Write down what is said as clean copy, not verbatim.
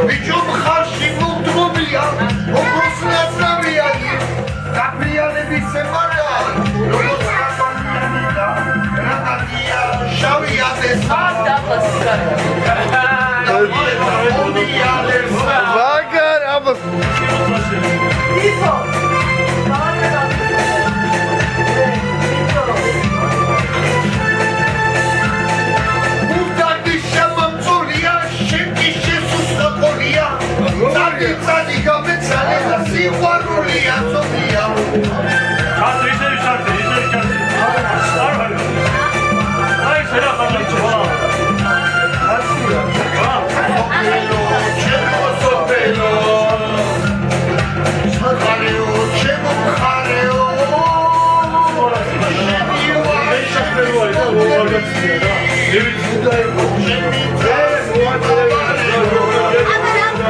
Bicho მხარში მუდრობია, როგორც ნაცნობიანი, გაფრიანების ემარა, როგორც გაფრიანდა, რატია შავია დესა. Მაგარ აბა ისო Წადი გამეცალე და სიყვარულია ზოგია. ჩარტი ისევ ჩარტი. არ ვარ. აი შეიძლება ხალხო. ჩემო სოფელო. ხარეო, ჩემო ხარეო. ეს შეფეროა და უარგაცია რა.